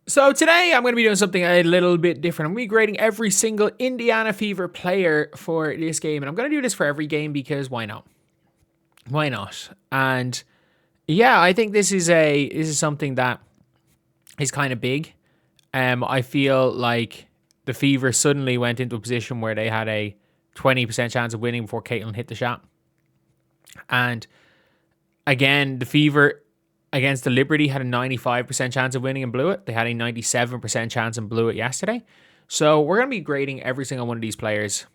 So today I'm going to be doing something a little bit different. I'm going to be grading every single Indiana Fever player for this game. And I'm going to do this for every game because why not? Why not? And yeah, I think this is something that is kind of big. I feel like the Fever suddenly went into a position where they had a 20% chance of winning before Caitlin hit the shot. And again, the Fever against the Liberty had a 95% chance of winning and blew it. They had a 97% chance and blew it yesterday. So we're going to be grading every single one of these players.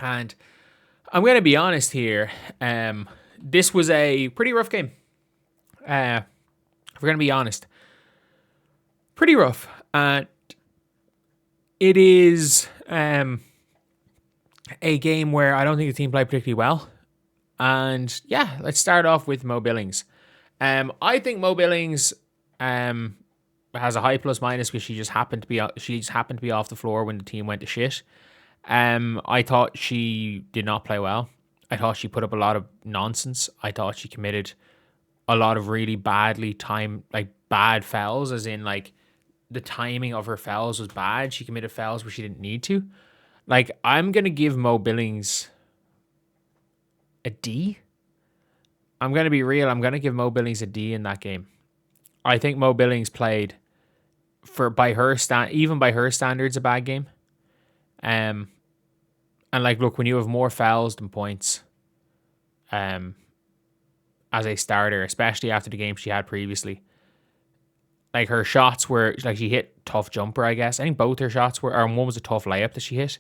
And I'm going to be honest here. This was a pretty rough game. If we're going to be honest. Pretty rough. And it is a game where I don't think the team played particularly well. And yeah, let's start off with Mo Billings. I think Mo Billings has a high plus minus because she just happened to be off the floor when the team went to shit. I thought she did not play well. I thought she put up a lot of nonsense. I thought she committed a lot of really bad fouls, as in like the timing of her fouls was bad. She committed fouls where she didn't need to. Like, I'm gonna give Mo Billings a D. I'm going to be real. I'm going to give Mo Billings a D in that game. I think Mo Billings played even by her standards, a bad game. And like, look, when you have more fouls than points, as a starter, especially after the game she had previously, like her shots were like she hit tough jumper. I guess I think both her shots were, or one was a tough layup that she hit,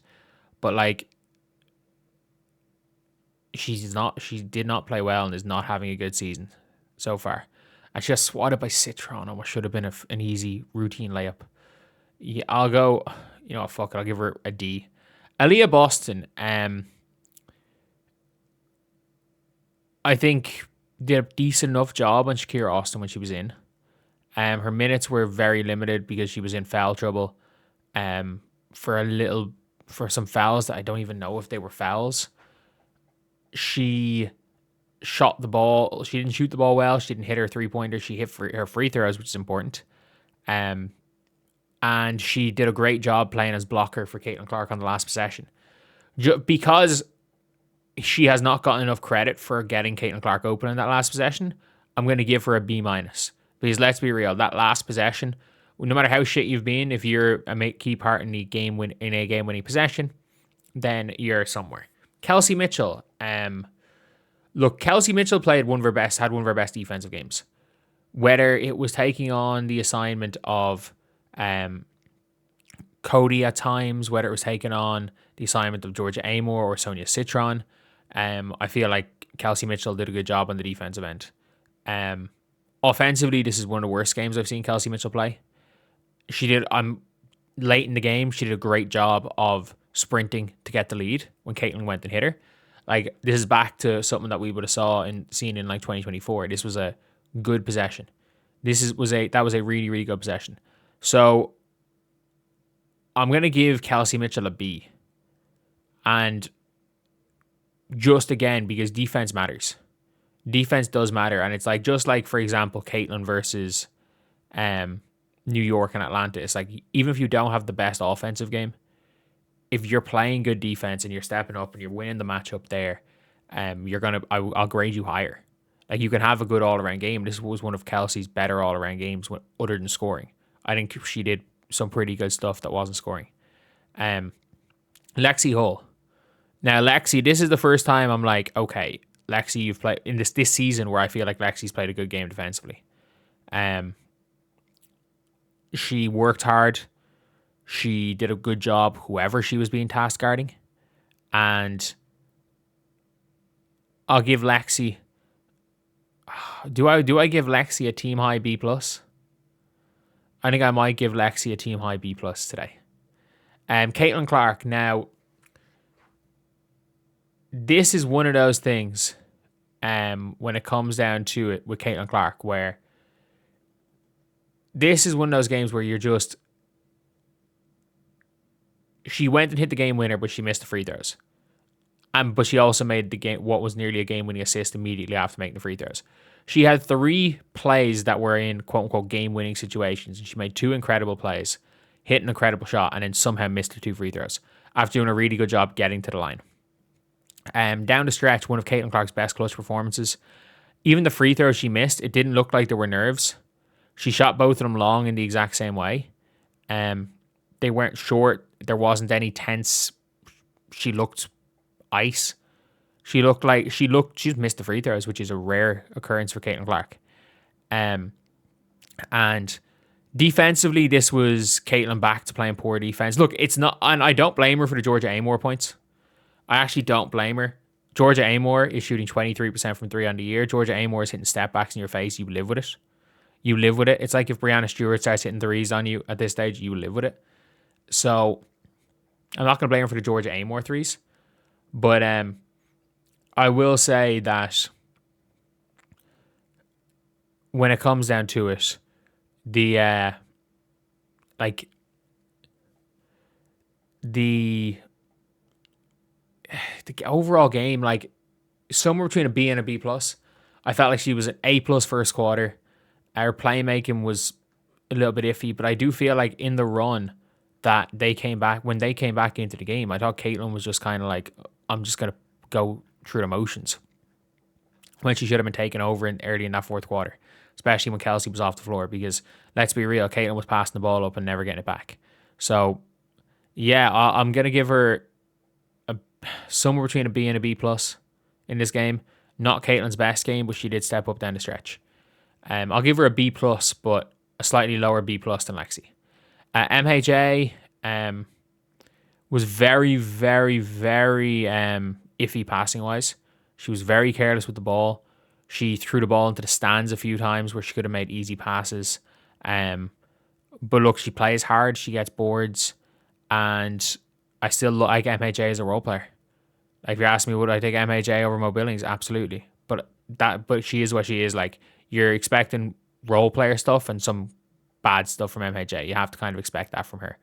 but like she did not play well and is not having a good season so far. And she got swatted by Citron on what should have been an easy routine layup. Yeah, I'll go, fuck it, I'll give her a D. Aliyah Boston, I think did a decent enough job on Shakira Austin when she was in. Her minutes were very limited because she was in foul trouble. For some fouls that I don't even know if they were fouls. She shot the ball. She didn't shoot the ball well. She didn't hit her three-pointer. She hit her free throws, which is important. And she did a great job playing as blocker for Caitlin Clark on the last possession. Because she has not gotten enough credit for getting Caitlin Clark open in that last possession, I'm going to give her a B-. Because let's be real, that last possession, no matter how shit you've been, if you're a key part in a game-winning possession, then you're somewhere. Kelsey Mitchell. Kelsey Mitchell had one of her best defensive games. Whether it was taking on the assignment of Cody at times, whether it was taking on the assignment of Georgia Amor or Sonia Citron, I feel like Kelsey Mitchell did a good job on the defensive end. Offensively, this is one of the worst games I've seen Kelsey Mitchell play. Late in the game, she did a great job of sprinting to get the lead when Caitlin went and hit her. Like, this is back to something that we would have seen in like 2024. This was a good possession. That was a really, really good possession. So I'm gonna give Kelsey Mitchell a B. And just again, because defense matters. Defense does matter, and it's like, just like, for example, Caitlin versus New York and Atlanta. It's like, even if you don't have the best offensive game, if you're playing good defense and you're stepping up and you're winning the matchup there, I'll grade you higher. Like, you can have a good all-around game. This was one of Kelsey's better all-around games other than scoring. I think she did some pretty good stuff that wasn't scoring. Lexi Hull. Now, Lexi, this is the first time I'm like, okay, Lexi, you've played in this season where I feel like Lexi's played a good game defensively. She worked hard. She did a good job, whoever she was being task guarding. And I'll give Lexi... Do I give Lexi a team high B+? I think I might give Lexi a team high B+ today. Caitlin Clark, now, this is one of those things when it comes down to it with Caitlin Clark, where this is one of those games where you're just... She went and hit the game winner, but she missed the free throws. But she also made what was nearly a game-winning assist immediately after making the free throws. She had 3 plays that were in quote-unquote game-winning situations, and she made 2 incredible plays, hit an incredible shot, and then somehow missed her 2 free throws after doing a really good job getting to the line. Down the stretch, one of Caitlin Clark's best clutch performances. Even the free throws she missed, it didn't look like there were nerves. She shot both of them long in the exact same way. They weren't short. There wasn't any tense. She looked ice. She just missed the free throws, which is a rare occurrence for Caitlin Clark. And defensively, this was Caitlin back to playing poor defense. Look, it's not, and I don't blame her for the Georgia Amore points. I actually don't blame her. Georgia Amore is shooting 23% from 3 on the year. Georgia Amore is hitting step backs in your face. You live with it. You live with it. It's like if Breanna Steward starts hitting threes on you at this stage, you live with it. So I'm not going to blame her for the Georgia Amore threes. But I will say that when it comes down to it, the overall game, like somewhere between a B and a B plus. I felt like she was an A plus first quarter. Our playmaking was a little bit iffy, but I do feel like in the run that when they came back into the game, I thought Caitlin was just kind of like, I'm just going to go through the motions, when she should have been taken over early in that fourth quarter, especially when Kelsey was off the floor, because let's be real, Caitlin was passing the ball up and never getting it back. So yeah, I'm going to give her somewhere between a B and a B plus in this game. Not Caitlin's best game, but she did step up down the stretch. I'll give her a B plus, but a slightly lower B plus than Lexi. MHA was very, very, very iffy passing wise. She was very careless with the ball. She threw the ball into the stands a few times where she could have made easy passes. But look, she plays hard. She gets boards, and I still like MHA as a role player. Like, if you ask me, would I take MHA over Mo Billings? Absolutely. But she is what she is. Like, you're expecting role player stuff and some bad stuff from MHA. You have to kind of expect that from her.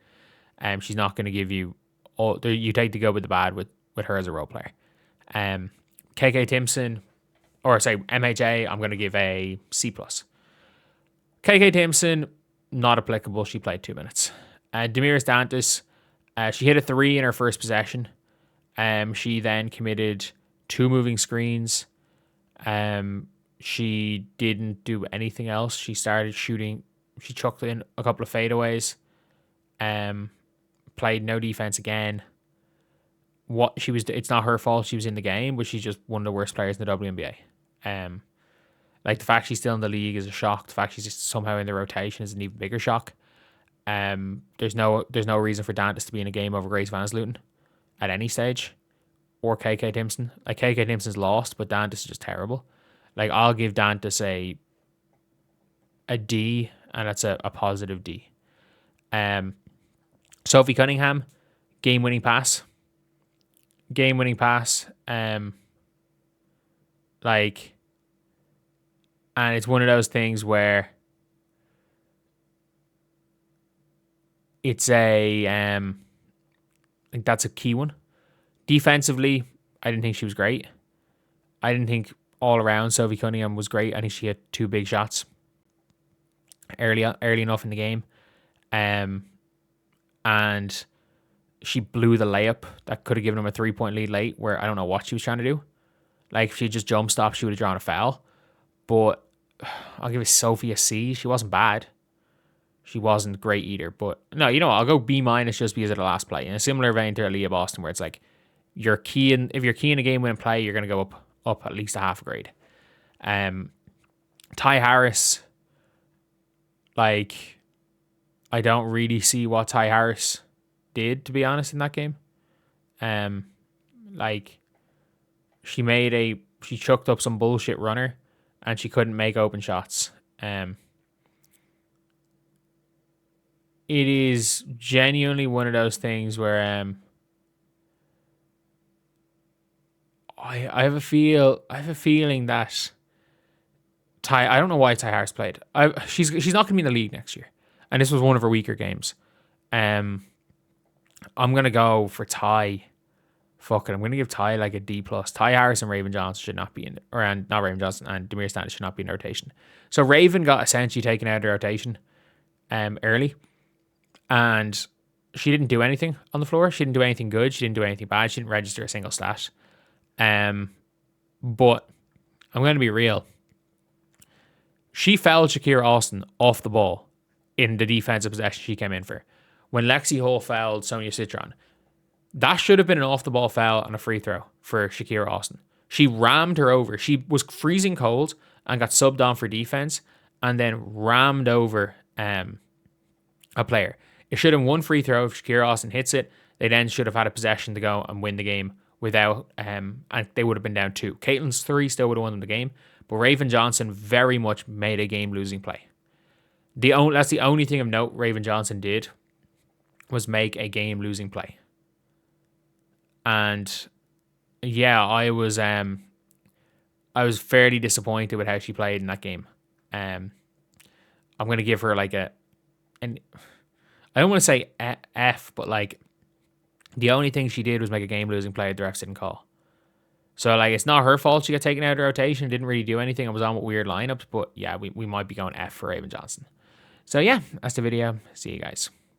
She's not going to give you all. You take the good with the bad with her as a role player. KK Timpson, or say MHA, I'm going to give a C plus. KK Timpson, not applicable. She played 2 minutes. Damiris Dantas, she hit a 3 in her first possession. She then committed 2 moving screens. She didn't do anything else. She started shooting. She chucked in a couple of fadeaways. Played no defense again. It's not her fault she was in the game, but she's just one of the worst players in the WNBA. Like, the fact she's still in the league is a shock. The fact she's just somehow in the rotation is an even bigger shock. There's no reason for Dantas to be in a game over Grace Van Sluten at any stage, or KK Timpson. Like, KK Timpson's lost, but Dantas is just terrible. Like, I'll give Dantas a D, and that's a positive D. Sophie Cunningham, game-winning pass. And it's one of those things where it's I think that's a key one. Defensively, I didn't think she was great. I didn't think all around Sophie Cunningham was great. I think she hit 2 big shots early enough in the game. And she blew the layup that could have given them a 3-point lead late, where I don't know what she was trying to do. Like, if she just jump stopped, she would have drawn a foul. But I'll give Sophie a C. She wasn't bad. She wasn't great either. But no, you know what? I'll go B minus just because of the last play. In a similar vein to Aliyah Boston, where it's like, if you're keying a game-winning play, you're going to go up at least a half a grade. Ty Harris, like, I don't really see what Ty Harris did, to be honest, in that game. Like, she chucked up some bullshit runner, and she couldn't make open shots. It is genuinely one of those things where I have a feeling that I don't know why Ty Harris played. She's not going to be in the league next year, and this was one of her weaker games. I'm going to go for Ty fuck it, I'm going to give Ty like a D+. Ty Harris and Raven Johnson should not be in, not Raven Johnson, and Damiris Dantas should not be in the rotation. So Raven got essentially taken out of the rotation early, and she didn't do anything on the floor. She didn't do anything good. She didn't do anything bad. She didn't register a single stat. But I'm going to be real. She fouled Shakira Austin off the ball in the defensive possession she came in for. When Lexi Hull fouled Sonia Citron, that should have been an off-the-ball foul and a free throw for Shakira Austin. She rammed her over. She was freezing cold and got subbed on for defense and then rammed over a player. It should have been one free throw. If Shakira Austin hits it, they then should have had a possession to go and win the game without, and they would have been down 2. Caitlin's 3 still would have won the game, but Raven Johnson very much made a game-losing play. That's the only thing of note Raven Johnson did was make a game-losing play. And yeah, I was fairly disappointed with how she played in that game. I'm going to give her like I don't want to say F, but like the only thing she did was make a game-losing play the refs didn't call. So like it's not her fault she got taken out of the rotation, didn't really do anything. I was on with weird lineups, but yeah, we might be going F for Raven Johnson. So yeah, that's the video. See you guys.